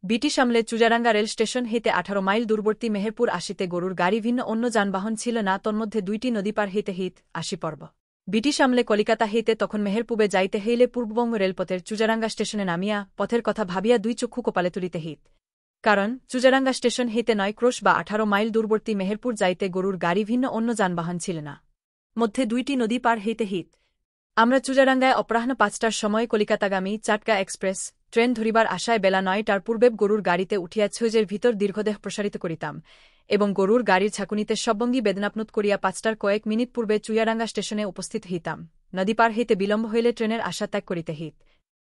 British আমলে চুজারাঙ্গা rail station হইতে 18 mile দূরবর্তী মেহেরপুর আসিতে গরুর গাড়ি ভিন্ন অন্য যানবাহন ছিল না, তন্মধ্যে 2টি নদী পার হইতে হিত 80 পর্ব। ব্রিটিশ আমলে কলিকাতা হইতে তখন মেহেরপুরে যাইতে হইলে পূর্ববঙ্গ রেলপথের চুজারাঙ্গা স্টেশনে নামিয়া পথের কথা ভাবিয়া 2 চক্ষু কপালে তুলিতে হিত, কারণ চুজারাঙ্গা স্টেশন হইতে 9 ক্রোশ বা 18 মাইল দূরবর্তী মেহেরপুর যাইতে গরুর গাড়ি ভিন্ন অন্য যানবাহন ছিল না, মধ্যে 2টি নদী পার হইতে হিত। আমরা চুজারাঙ্গায় অপরাহ্ন 5টার সময় কলিকাতাগামী চাটকা এক্সপ্রেস ট্রেন ধরিবার আশায় বেলা 9টার পূর্বে গরুর গাড়িতে উঠিয়া ছুজের ভিতর দীর্ঘদেহ প্রসারিত করিতাম এবং গরুর গাড়ির ঝাঁকুনিতে সবঙ্গী বেদনাপ্নুত করিয়া 5টার কয়েক মিনিট পূর্বে চুয়ারাঙ্গা স্টেশনে উপস্থিত হইতাম। নদী পার হইতে বিলম্ব হইলে ট্রেনের আশা ত্যাগ করিতে হিত।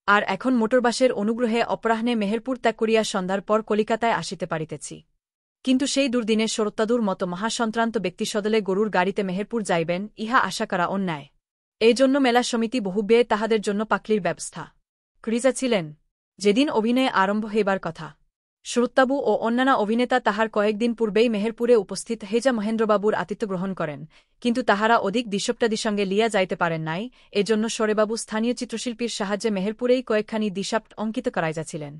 আর এখন মোটরবাসের অনুগ্রহে অপরাহ্নে মেহেরপুর ত্যাগ করিয়া সন্ধ্যার পর কলিকাতায় আসিতে পারিতেছি। কিন্তু সেই দুর্দিনে শরত্তাদুর মতো মহাসন্ত্রান্ত ব্যক্তিসদলে গরুর গাড়িতে মেহেরপুর যাইবেন, ইহা আশা করা অন্যায়। এই জন্য মেলা সমিতি বহু ব্যয়ে তাহাদের জন্য পাকলির ব্যবস্থা করিয়াছিলেন। যেদিন অভিনয়ে আরম্ভ হইবার কথা, শরত্বাবু ও অন্যান্য অভিনেতা তাহার কয়েকদিন পূর্বেই মেহেরপুরে উপস্থিত হেজা মহেন্দ্রবাবুর আতিথ্য গ্রহণ করেন, কিন্তু তাহারা অধিক দিশপ্টাদিসঙ্গে লিয়া যাইতে পারেন নাই। এজন্য শরেবাবু স্থানীয় চিত্রশিল্পীর সাহায্যে মেহেরপুরেই কয়েকখানি দিশাপ্ট অঙ্কিত করাইয়াছিলেন।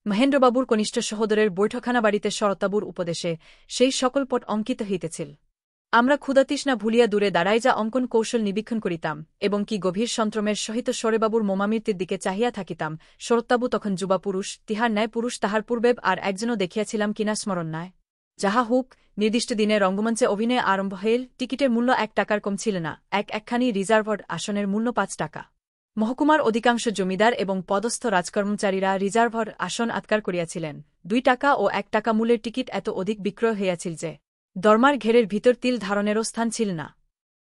মহেন্দ্রবাবুর কনিষ্ঠ সহোদরের বৈঠকখানা বাড়িতে শরত্বাবুর উপদেশে সেই সকল পট অঙ্কিত হইতেছিল। আমরা ক্ষুধাতৃষ্ণা ভুলিয়া দূরে দাঁড়াইয়া অঙ্কন কৌশল নিরীক্ষণ করিতাম এবং কি গভীর সন্ত্রমের সহিত শরেবাবুর মোমামৃত্যুর দিকে চাহিয়া থাকিতাম। শরত্বাবু তখন যুবা পুরুষ, তিহার ন্যায় পুরুষ তাহার পূর্বে আর একজনও দেখিয়াছিলাম কিনা স্মরণ নাই। যাহা হোক, নির্দিষ্ট দিনে রঙ্গমঞ্চে অভিনয় আরম্ভ হইল। টিকিটের মূল্য 1 টাকার কম ছিল না। একখানি রিজার্ভড আসনের মূল্য 5 টাকা। মহকুমার অধিকাংশ জমিদার এবং পদস্থ রাজকর্মচারীরা রিজার্ভড আসন আৎকার করিয়াছিলেন। 2 টাকা ও 1 টাকা মূল্যের টিকিট এত অধিক বিক্রয় হইয়াছিল যে দরমার ঘেরের ভিতর তিল ধারণেরও স্থান ছিল না।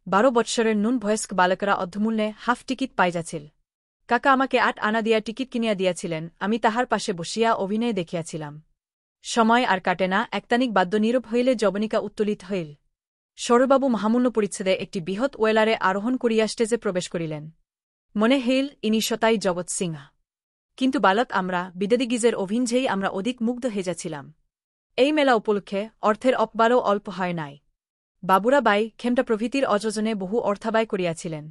12 বৎসরের নুন বয়স্ক বালকরা অর্ধমূল্যে হাফ টিকিট পাইয়াছিল। কাকা আমাকে 8 আনা দিয়া টিকিট কিনিয়া দিয়াছিলেন। আমি তাহার পাশে বসিয়া অভিনয় দেখিয়াছিলাম। সময় আর কাটে না, একতানিক বাদ্য নীরব হইলে যবনিকা উত্তোলিত হইল। শরবাবু মহামূল্য পরিচ্ছেদে একটি বৃহৎ ওয়েলারে আরোহণ করিয়া স্টেজে প্রবেশ করিলেন। মনে হইল ইনি সতাই জগৎ সিংহা। কিন্তু বালক আমরা, বিদেদিগিজের অভিনঝেই আমরা অধিক মুগ্ধ হইয়াছিলাম। এই মেলা উপলক্ষে অর্থের অপবারও অল্প হয় নাই। বাবুরা বাই, খেমটা প্রভৃতির অযোজনে বহু অর্থাবায় করিয়াছিলেন।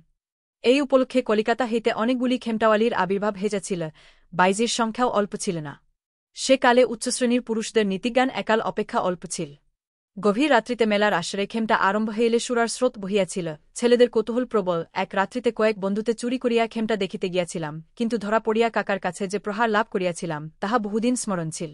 এই উপলক্ষে কলিকাতা হইতে অনেকগুলি খেমটাওয়ালির আবির্ভাব হইয়াছিল। বাইজির সংখ্যাও অল্প ছিল না। সে কালে উচ্চশ্রেণীর পুরুষদের নীতিজ্ঞান একাল অপেক্ষা অল্প ছিল। গভীর রাত্রিতে মেলার আসরে খেমটা আরম্ভ হইলে সুরার স্রোত বহিয়াছিল। ছেলেদের কৌতূহল প্রবল। এক রাত্রিতে কয়েক বন্ধুতে চুরি করিয়া খেমটা দেখিতে গিয়াছিলাম, কিন্তু ধরা পড়িয়া কাকার কাছে যে প্রহার লাভ করিয়াছিলাম তাহা বহুদিন স্মরণ ছিল।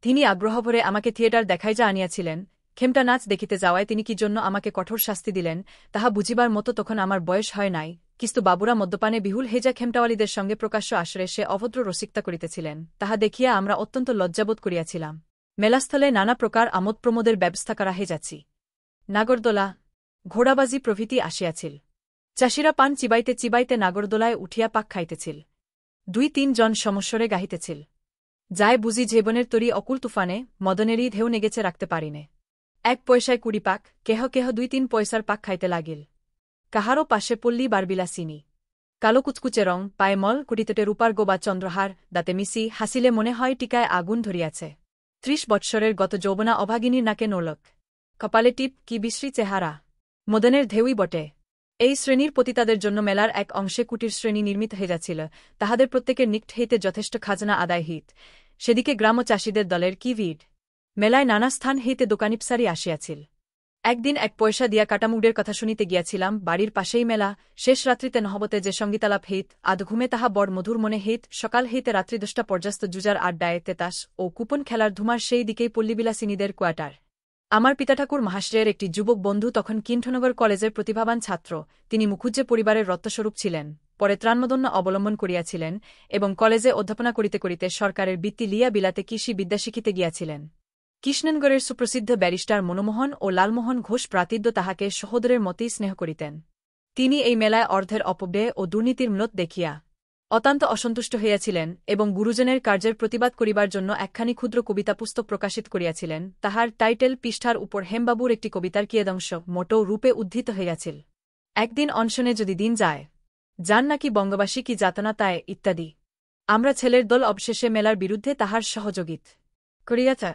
তিনি আগ্রহভরে আমাকে থিয়েটার দেখাইয়া আনিয়াছিলেন। খেমটা নাচ দেখিতে যাওয়ায় তিনি কি জন্য আমাকে কঠোর শাস্তি দিলেন তাহা বুঝিবার মতো তখন আমার বয়স হয় নাই। কিন্তু বাবুরা মদ্যপানে বিহুল হেজা খেমটাওয়ালিদের সঙ্গে প্রকাশ্য আসরে সে অভদ্র রসিকতা করিতেছিলেন, তাহা দেখিয়া আমরা অত্যন্ত লজ্জাবোধ করিয়াছিলাম। মেলাস্থলে নানা প্রকার আমোদ প্রমোদের ব্যবস্থা করা হইয়াছি। নাগরদোলা, ঘোড়াবাজি প্রভৃতি আসিয়াছিল। চাষিরা পান চিবাইতে চিবাইতে নাগরদোলায় উঠিয়া পাক খাইতেছিল। 2-3 জন সমস্বরে গাহিতেছিল। যায় বুঝি জীবনের তরি অকুল তুফানে, মদনেরই ঢেউ নেগেছে রাখতে পারিনে। 1 পয়সায় 20 পাক, কেহ কেহ 2-3 পয়সার পাক খাইতে লাগিল। কাহারও পাশে পল্লী বারবিলাসিনী। কালো কুচকুচে রং, পায়ে মল, কুটিতটে রূপার গোবা চন্দ্রহার, দাঁতে মিশি হাসিলে মনে হয় টিকায় আগুন ধরিয়াছে। 30 বৎসরের গত যৌবনা অভাগিনীর নাকে নোলক, কপালে টিপ, কি বিশ্রী চেহারা। মদনের ঢেউই বটে। এই শ্রেণীর পতিতাদের জন্য মেলার এক অংশে কুটির শ্রেণী নির্মিত হইয়াছিল। তাহাদের প্রত্যেকের নিকট হইতে যথেষ্ট খাজনা আদায় হিত। সেদিকে গ্রাম ও চাষীদের দলের কি ভিড়। মেলায় নানা স্থান হইতে দোকানিপসারি আসিয়াছিল। একদিন 1 পয়সা দিয়া কাটামুগডের কথা শুনিতে গিয়াছিলাম। বাড়ির পাশেই মেলা। শেষ রাত্রিতে নহবতে যে সঙ্গীতালাপ হিত, আধঘুমে তাহা বড় মধুর মনে হিত। সকাল হইতে রাত্রি 10টা পর্যন্ত জুজার আড্ডায়, তেতাস ও কুপন খেলার ধুমার সেই দিকেই পল্লীবিলাসিনীদের কোয়ার্টার। আমার পিতাঠাকুর মহাশয়ের একটি যুবক বন্ধু তখন কিন্ঠনগর কলেজের প্রতিভাবান ছাত্র। তিনি মুখুজ্জে পরিবারের রত্নস্বরূপ ছিলেন। পরে ত্রাণমদন্য অবলম্বন করিয়াছিলেন এবং কলেজে অধ্যাপনা করিতে করিতে সরকারের বৃত্তি লিয়া বিলাতে কৃষি বিদ্যা শিখিতে গিয়াছিলেন। কৃষ্ণনগরের সুপ্রসিদ্ধ ব্যারিস্টার মনমোহন ও লালমোহন ঘোষ প্রাতিদ্য তাহাকে সহোদরের মতেই স্নেহ করিতেন। তিনি এই মেলায় অর্ধের অপব্যয় ও দুর্নীতির মূলত দেখিয়া অত্যন্ত অসন্তুষ্ট হইয়াছিলেন এবং গুরুজনের কার্যের প্রতিবাদ করিবার জন্য একখানি ক্ষুদ্র কবিতা পুস্তক প্রকাশিত করিয়াছিলেন। তাহার টাইটেল পৃষ্ঠার উপর হেমবাবুর একটি কবিতার কিয়দংশ মোটো রূপে উদ্ধৃত হইয়াছিল। একদিন অনশনে যদি দিন যায়, যান নাকি বঙ্গবাসী কি যাতনা তায়, ইত্যাদি। আমরা ছেলের দল অবশেষে মেলার বিরুদ্ধে তাহার সহযোগিত করিয়াছে।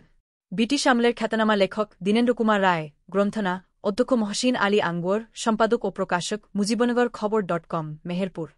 ব্রিটিশ আমলের খ্যাতনামা লেখক দীনেন্দ্র কুমার রায়, গ্রন্থনা অধ্যক্ষ মহসিন আলী আঙ্গুর, সম্পাদক ও প্রকাশক মুজিবনগর খবর.com, মেহেরপুর।